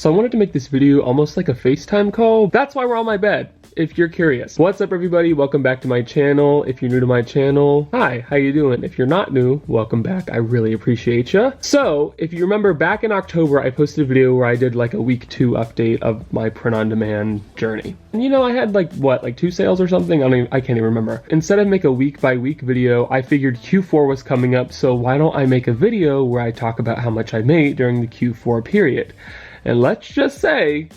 So I wanted to make this video almost like a FaceTime call. That's why we're on my bed, if you're curious. What's up, everybody? Welcome back to my channel. If you're new to my channel, hi, how you doing? If you're not new, welcome back. I really appreciate you. So if you remember back in October, I posted a video where I did like a week 2 update of my print-on-demand journey. And you know, I had like 2 sales or something? I can't even remember. Instead of make a week by week video, I figured Q4 was coming up, so why don't I make a video where I talk about how much I made during the Q4 period? And let's just say,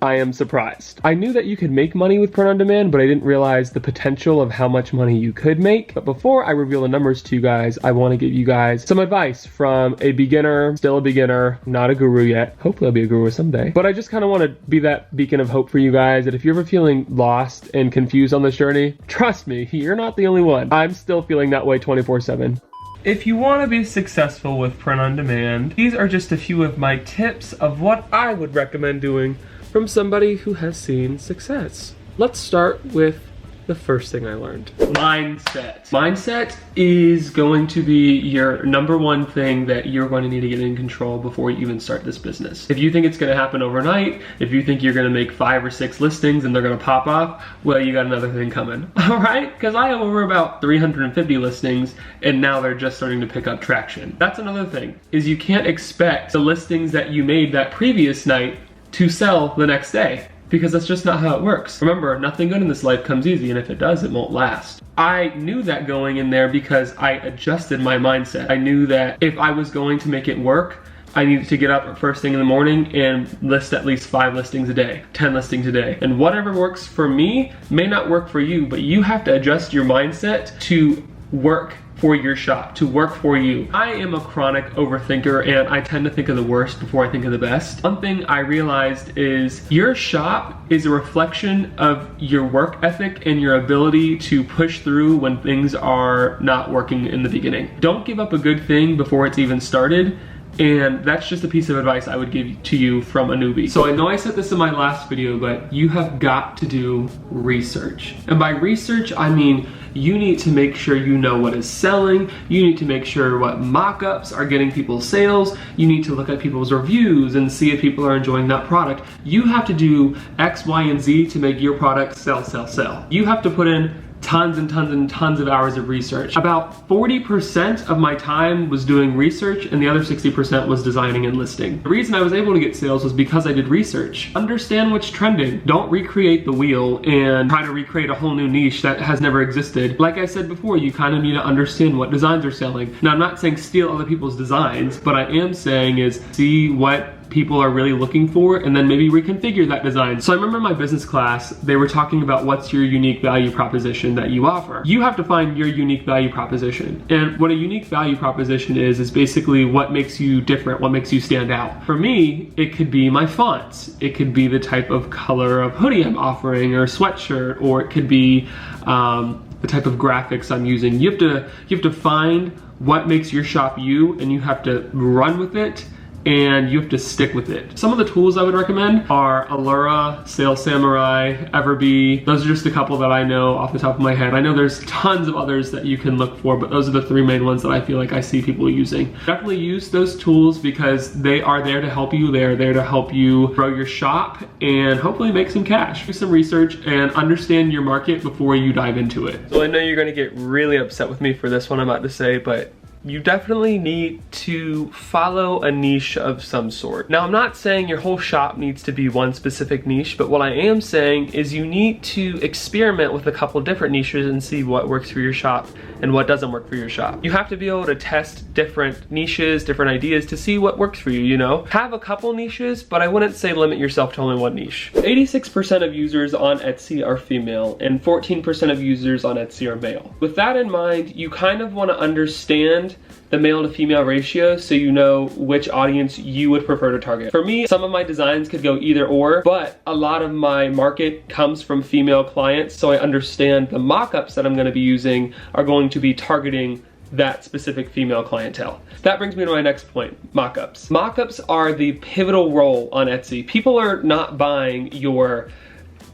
I am surprised. I knew that you could make money with print on demand, but I didn't realize the potential of how much money you could make. But before I reveal the numbers to you guys, I want to give you guys some advice from a beginner, still a beginner, not a guru yet. Hopefully I'll be a guru someday. But I just kind of want to be that beacon of hope for you guys, that if you're ever feeling lost and confused on this journey, trust me, you're not the only one. I'm still feeling that way 24/7. If you want to be successful with print on demand, these are just a few of my tips of what I would recommend doing from somebody who has seen success. Let's start with the first thing I learned. Mindset. Mindset is going to be your #1 thing that you're going to need to get in control before you even start this business. If you think it's going to happen overnight, if you think you're going to make 5 or 6 listings and they're going to pop off, well, you got another thing coming. All right? Because I have over about 350 listings and now they're just starting to pick up traction. That's another thing, is you can't expect the listings that you made that previous night to sell the next day, because that's just not how it works. Remember, nothing good in this life comes easy, and if it does, it won't last. I knew that going in there because I adjusted my mindset. I knew that if I was going to make it work, I needed to get up first thing in the morning and list at least 5 listings a day, 10 listings a day. And whatever works for me may not work for you, but you have to adjust your mindset to work for your shop, to work for you. I am a chronic overthinker and I tend to think of the worst before I think of the best. One thing I realized is your shop is a reflection of your work ethic and your ability to push through when things are not working in the beginning. Don't give up a good thing before it's even started. And that's just a piece of advice I would give to you from a newbie. So I know I said this in my last video, but you have got to do research. And by research, I mean you need to make sure you know what is selling. You need to make sure what mock-ups are getting people sales. You need to look at people's reviews and see if people are enjoying that product. You have to do X, Y, and Z to make your product sell, sell, sell. You have to put in tons and tons and tons of hours of research. About 40% of my time was doing research and the other 60% was designing and listing. The reason I was able to get sales was because I did research. Understand what's trending. Don't recreate the wheel and try to recreate a whole new niche that has never existed. Like I said before, you kind of need to understand what designs are selling. Now, I'm not saying steal other people's designs, but I am saying is see what people are really looking for and then maybe reconfigure that design. So I remember in my business class, they were talking about what's your unique value proposition that you offer. You have to find your unique value proposition. And what a unique value proposition is basically what makes you different, what makes you stand out. For me, it could be my fonts. It could be the type of color of hoodie I'm offering or sweatshirt, or it could be the type of graphics I'm using. You have to find what makes your shop you, and you have to run with it, and you have to stick with it. Some of the tools I would recommend are Allura, Sales Samurai, Everbee. Those are just a couple that I know off the top of my head. I know there's tons of others that you can look for, but those are the 3 main ones that I feel like I see people using. Definitely use those tools because they are there to help you. They are there to help you grow your shop and hopefully make some cash. Do some research and understand your market before you dive into it. So I know you're gonna get really upset with me for this one I'm about to say, but you definitely need to follow a niche of some sort. Now, I'm not saying your whole shop needs to be one specific niche, but what I am saying is you need to experiment with a couple different niches and see what works for your shop and what doesn't work for your shop. You have to be able to test different niches, different ideas to see what works for you, you know? Have a couple niches, but I wouldn't say limit yourself to only one niche. 86% of users on Etsy are female and 14% of users on Etsy are male. With that in mind, you kind of want to understand the male to female ratio so you know which audience you would prefer to target. For me, some of my designs could go either or, but a lot of my market comes from female clients, so I understand the mock-ups that I'm going to be using are going to be targeting that specific female clientele. That brings me to my next point, mock-ups. Mock-ups are the pivotal role on Etsy. People are not buying your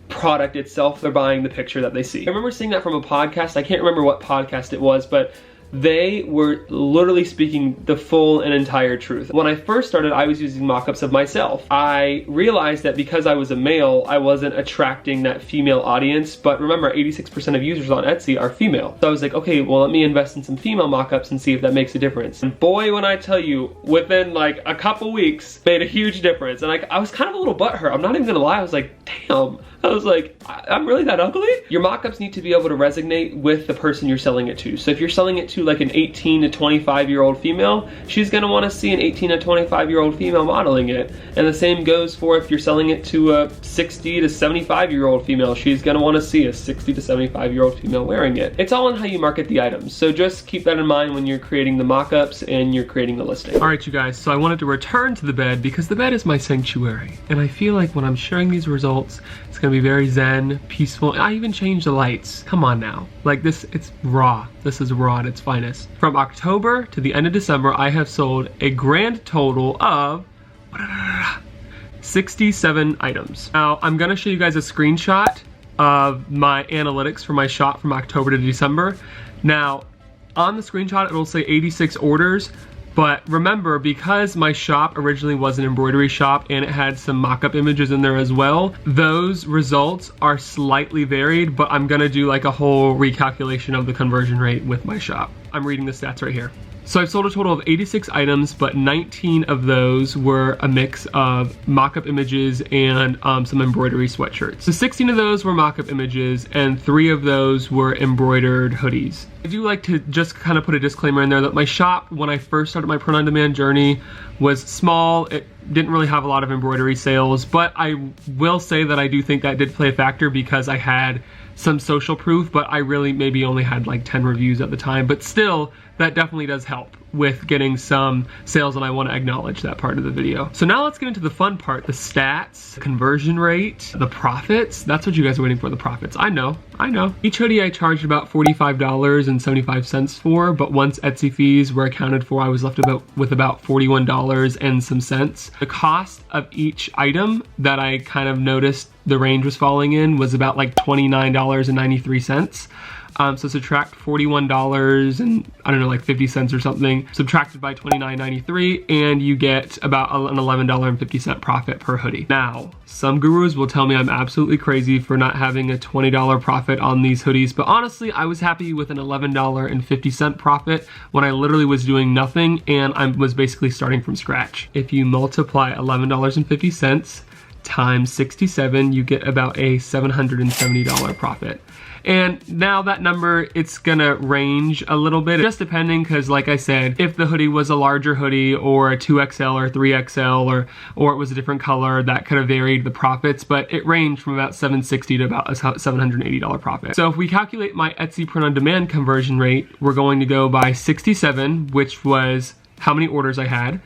product itself, they're buying the picture that they see. I remember seeing that from a podcast. I can't remember what podcast it was, but they were literally speaking the full and entire truth. When I first started, I was using mock-ups of myself. I realized that because I was a male, I wasn't attracting that female audience, but remember, 86% of users on Etsy are female. So I was like, okay, well, let me invest in some female mock-ups and see if that makes a difference. And boy, when I tell you, within like a couple weeks, made a huge difference. And I was kind of a little butthurt. I'm not even gonna lie, I was like, damn. I was like, I'm really that ugly? Your mock-ups need to be able to resonate with the person you're selling it to. So if you're selling it to like an 18 to 25-year-old female, she's gonna wanna see an 18 to 25-year-old female modeling it. And the same goes for if you're selling it to a 60 to 75-year-old female, she's gonna wanna see a 60 to 75-year-old female wearing it. It's all in how you market the items. So just keep that in mind when you're creating the mock-ups and you're creating the listing. All right, you guys, so I wanted to return to the bed because the bed is my sanctuary. And I feel like when I'm sharing these results, it's gonna be very zen, peaceful. I even changed the lights. Come on now. Like this, it's raw. This is raw at its finest. From October to the end of December, I have sold a grand total of 67 items. Now, I'm gonna show you guys a screenshot of my analytics for my shop from October to December. Now, on the screenshot, it'll say 86 orders. But remember, because my shop originally was an embroidery shop and it had some mock-up images in there as well, those results are slightly varied, but I'm gonna do like a whole recalculation of the conversion rate with my shop. I'm reading the stats right here. So I've sold a total of 86 items, but 19 of those were a mix of mock-up images and some embroidery sweatshirts. So 16 of those were mock-up images and 3 of those were embroidered hoodies. I do like to just kind of put a disclaimer in there that my shop, when I first started my print-on-demand journey, was small. It didn't really have a lot of embroidery sales, but I will say that I do think that did play a factor because I had some social proof, but I really maybe only had like 10 reviews at the time. But still, that definitely does help with getting some sales, and I want to acknowledge that part of the video. So now let's get into the fun part, the stats, the conversion rate, the profits. That's what you guys are waiting for, the profits. I know. Each hoodie I charged about $45.75 for, but once Etsy fees were accounted for, I was left with about $41 and some cents. The cost of each item that I kind of noticed the range was falling in was about like $29.93. So subtract $41 and I don't know, like 50 cents or something, subtracted by $29.93, and you get about an $11.50 profit per hoodie. Now, some gurus will tell me I'm absolutely crazy for not having a $20 profit on these hoodies, but honestly, I was happy with an $11.50 profit when I literally was doing nothing and I was basically starting from scratch. If you multiply $11.50 times 67, you get about a $770 profit. And now that number, it's gonna range a little bit, just depending, because like I said, if the hoodie was a larger hoodie or a 2XL or 3XL or it was a different color, that could have varied the profits, but it ranged from about $760 to about a $780 profit. So if we calculate my Etsy print on demand conversion rate, we're going to go by 67, which was how many orders I had.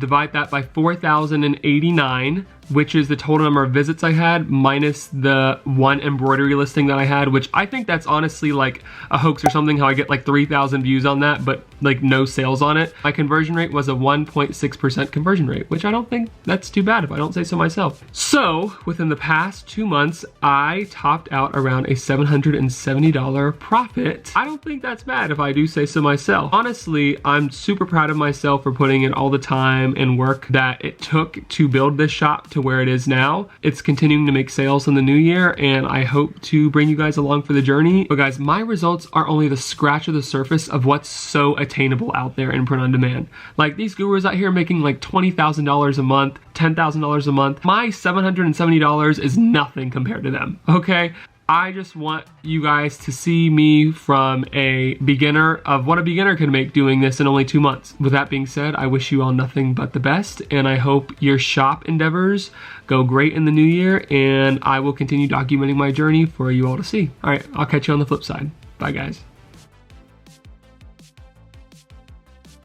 Divide that by 4,089, which is the total number of visits I had minus the one embroidery listing that I had, which I think that's honestly like a hoax or something, how I get like 3,000 views on that, but like no sales on it. My conversion rate was a 1.6% conversion rate, which I don't think that's too bad if I don't say so myself. So within the past 2 months, I topped out around a $770 profit. I don't think that's bad if I do say so myself. Honestly, I'm super proud of myself for putting in all the time and work that it took to build this shop to where it is now. It's continuing to make sales in the new year, and I hope to bring you guys along for the journey. But guys, my results are only the scratch of the surface of what's so attainable out there in print on demand. Like these gurus out here making like $20,000 a month, $10,000 a month. My $770 is nothing compared to them, okay? I just want you guys to see me from a beginner of what a beginner can make doing this in only 2 months. With that being said, I wish you all nothing but the best, and I hope your shop endeavors go great in the new year, and I will continue documenting my journey for you all to see. All right, I'll catch you on the flip side. Bye, guys.